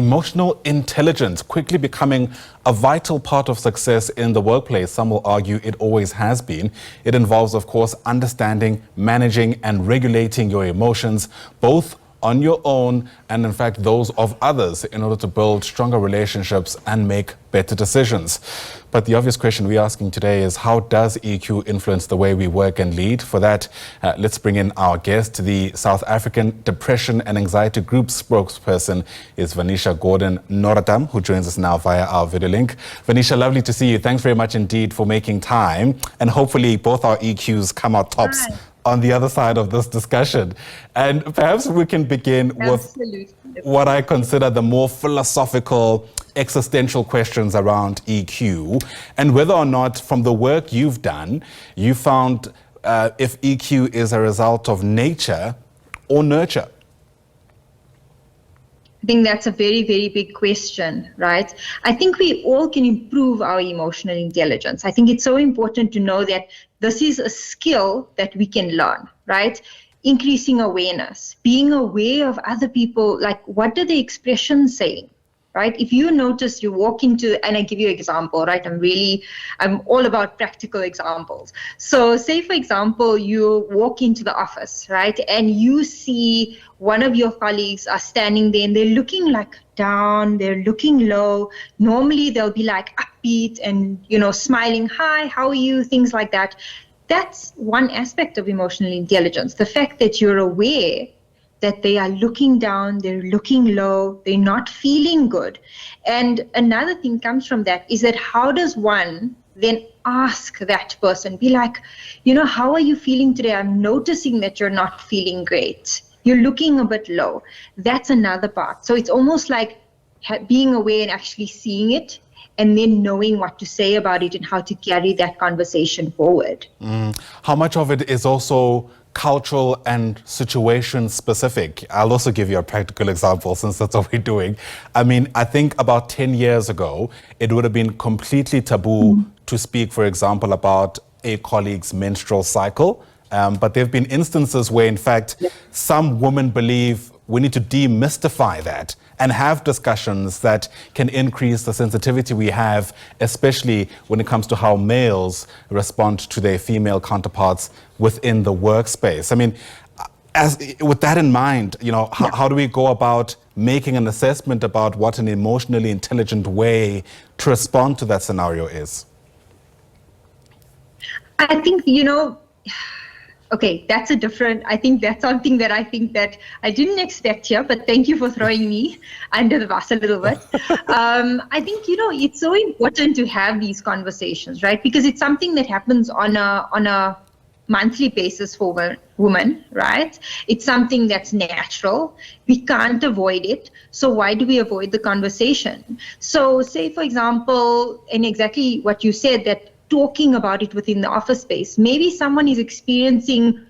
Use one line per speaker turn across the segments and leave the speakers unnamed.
emotional intelligence quickly becoming a vital part of success in the workplace. Some will argue it always has been. It involves, of course, understanding, managing and regulating your emotions, both on your own and in fact those of others, in order to build stronger relationships and make better decisions. But the obvious question we're asking today is, how does EQ influence the way we work and lead? For that, let's bring in our guest. The South African Depression and Anxiety Group spokesperson is Vanishaa Gordhan Narotam, who joins us now via our video link. Vanishaa, lovely to see you. Thanks very much indeed for making time. And hopefully both our EQs come out tops on the other side of this discussion. And perhaps we can begin with what I consider the more philosophical, existential questions around EQ, and whether or not, from the work you've done, you found if EQ is a result of nature or nurture.
I think that's a very, very big question, right? I think we all can improve our emotional intelligence. I think it's so important to know that this is a skill that we can learn, right? Increasing awareness, being aware of other people, like what are the expressions saying, right? If you notice, you walk into, and I give you an example, right? I'm all about practical examples. So say, for example, you walk into the office, right? And you see one of your colleagues are standing there and they're looking like down, they're looking low. Normally they'll be like upbeat and, smiling, hi, how are you? Things like that. That's one aspect of emotional intelligence. The fact that you're aware that they are looking down, they're looking low, they're not feeling good. And another thing comes from that is that how does one then ask that person, be like, how are you feeling today? I'm noticing that you're not feeling great. You're looking a bit low. That's another part. So it's almost like being aware and actually seeing it, and then knowing what to say about it and how to carry that conversation forward.
How much of it is also cultural and situation specific? I'll also give you a practical example, since that's what we're doing. I mean, I think about 10 years ago, it would have been completely taboo to speak, for example, about a colleague's menstrual cycle. But there have been instances where, in fact, some women believe we need to demystify that and have discussions that can increase the sensitivity we have, especially when it comes to how males respond to their female counterparts within the workspace. I mean, with that in mind, how do we go about making an assessment about what an emotionally intelligent way to respond to that scenario is?
I think, okay, that's I think that's something that I didn't expect here, but thank you for throwing me under the bus a little bit. I think, it's so important to have these conversations, right? Because it's something that happens on a monthly basis for women, right? It's something that's natural. We can't avoid it. So why do we avoid the conversation? So say, for example, and exactly what you said, that talking about it within the office space. Maybe someone is experiencing,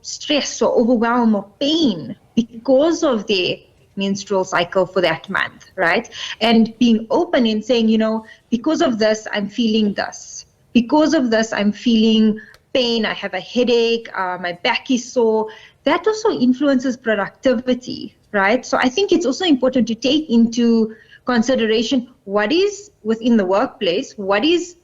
stress or overwhelm or pain because of their menstrual cycle for that month, right? And being open and saying, because of this, I'm feeling this. Because of this, I'm feeling pain. I have a headache. My back is sore. That also influences productivity, right? So I think it's also important to take into consideration what is within the workplace, what is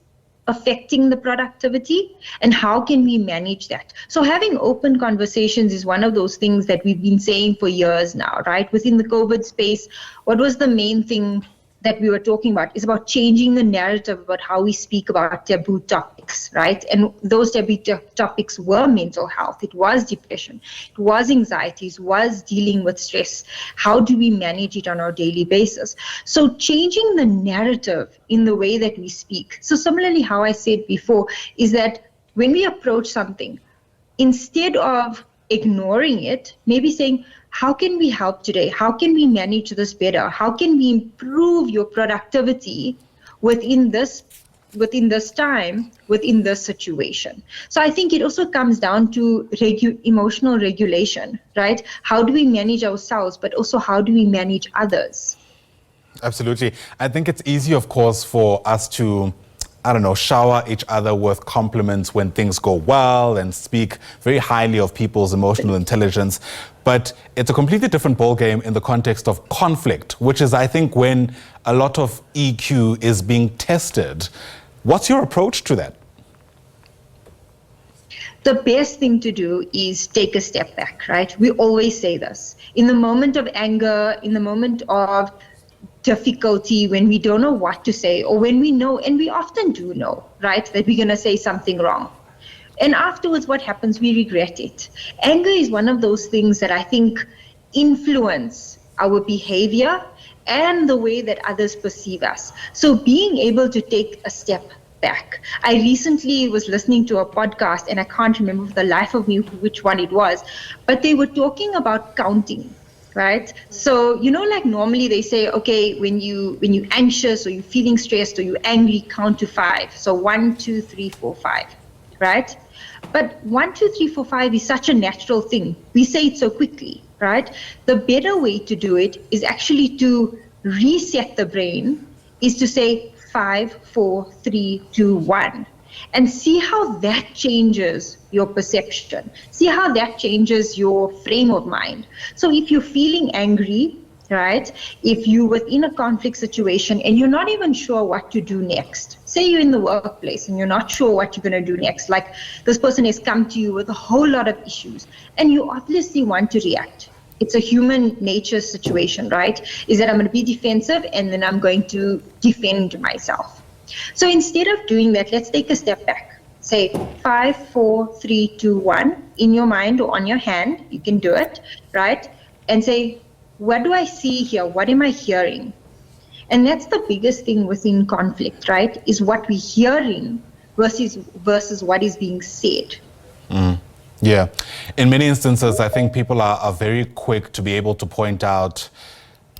affecting the productivity, and how can we manage that? So having open conversations is one of those things that we've been saying for years now, right? Within the COVID space, what was the main thing that we were talking about is about changing the narrative about how we speak about taboo topics, right? And those taboo topics were mental health, it was depression, it was anxieties, was dealing with stress. How do we manage it on our daily basis? So changing the narrative in the way that we speak. So similarly, how I said before is that when we approach something, instead of ignoring it, maybe saying, how can we help today? How can we manage this better? How can we improve your productivity within this time, within this situation? So I think it also comes down to emotional regulation, right? How do we manage ourselves, but also how do we manage others?
Absolutely. I think it's easy, of course, for us to I don't know, shower each other with compliments when things go well and speak very highly of people's emotional intelligence. But it's a completely different ballgame in the context of conflict, which is, I think, when a lot of EQ is being tested. What's your approach to that?
The best thing to do is take a step back, right? We always say this. In the moment of anger, in the moment of difficulty, when we don't know what to say, or when we know, and we often do know, right, that we're going to say something wrong. And afterwards, what happens? We regret it. Anger is one of those things that I think influence our behavior and the way that others perceive us. So being able to take a step back. I recently was listening to a podcast, and I can't remember for the life of me which one it was, but they were talking about counting. Right? So, like normally they say, okay, when you're anxious or you're feeling stressed or you're angry, count to 5. So 1, 2, 3, 4, 5, right? But 1, 2, 3, 4, 5 is such a natural thing. We say it so quickly, right? The better way to do it is actually to reset the brain, is to say 5, 4, 3, 2, 1. And see how that changes your perception. See how that changes your frame of mind. So if you're feeling angry, right, if you're within a conflict situation and you're not even sure what to do next, say you're in the workplace and you're not sure what you're going to do next, like this person has come to you with a whole lot of issues and you obviously want to react. It's a human nature situation, right? Is that I'm going to be defensive and then I'm going to defend myself. So instead of doing that, let's take a step back. Say 5, 4, 3, 2, 1 in your mind or on your hand. You can do it, right? And say, what do I see here? What am I hearing? And that's the biggest thing within conflict, right? Is what we're hearing versus what is being said.
Yeah. In many instances, I think people are very quick to be able to point out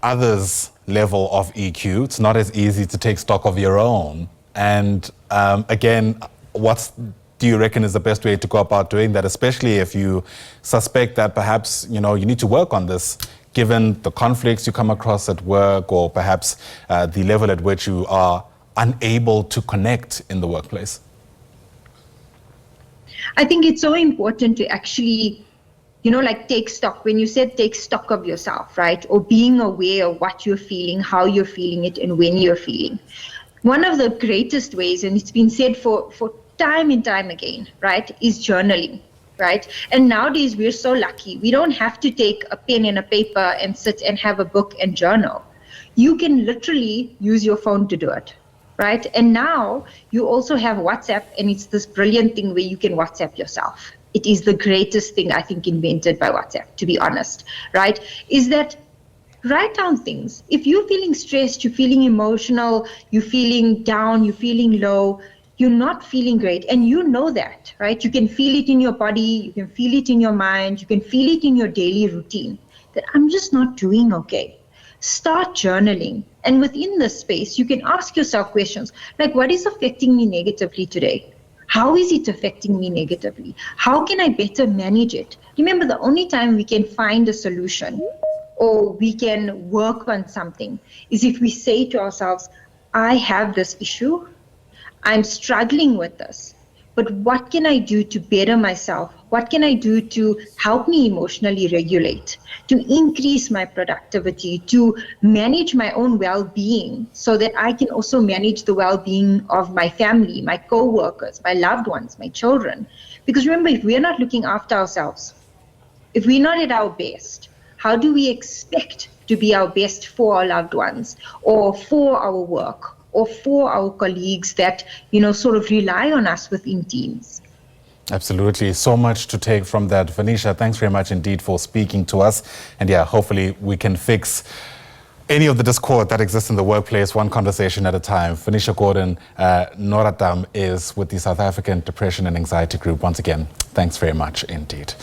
others' level of EQ. It's not as easy to take stock of your own. And again, do you reckon is the best way to go about doing that, especially if you suspect that perhaps, you need to work on this, given the conflicts you come across at work, or perhaps the level at which you are unable to connect in the workplace?
I think it's so important to actually take stock. When you said take stock of yourself, right? Or being aware of what you're feeling, how you're feeling it, and when you're feeling. One of the greatest ways, and it's been said for time and time again, right, is journaling, right? And nowadays we're so lucky. We don't have to take a pen and a paper and sit and have a book and journal. You can literally use your phone to do it, right? And now you also have WhatsApp, and it's this brilliant thing where you can WhatsApp yourself. It is the greatest thing, I think, invented by WhatsApp, to be honest, right? Is that write down things. If you're feeling stressed, you're feeling emotional, you're feeling down, you're feeling low, you're not feeling great, and you know that, right? You can feel it in your body, you can feel it in your mind, you can feel it in your daily routine, that I'm just not doing okay. Start journaling. And within this space, you can ask yourself questions like, what is affecting me negatively today? How is it affecting me negatively? How can I better manage it? Remember, the only time we can find a solution or we can work on something is if we say to ourselves, I have this issue, I'm struggling with this, but what can I do to better myself? What can I do to help me emotionally regulate, to increase my productivity, to manage my own well-being so that I can also manage the well-being of my family, my co-workers, my loved ones, my children? Because remember, if we're not looking after ourselves, if we're not at our best, how do we expect to be our best for our loved ones or for our work or for our colleagues that, sort of rely on us within teams?
Absolutely. So much to take from that. Vanishaa, thanks very much indeed for speaking to us. And yeah, hopefully we can fix any of the discord that exists in the workplace, one conversation at a time. Vanishaa Gordhan Narotam is with the South African Depression and Anxiety Group. Once again, thanks very much indeed.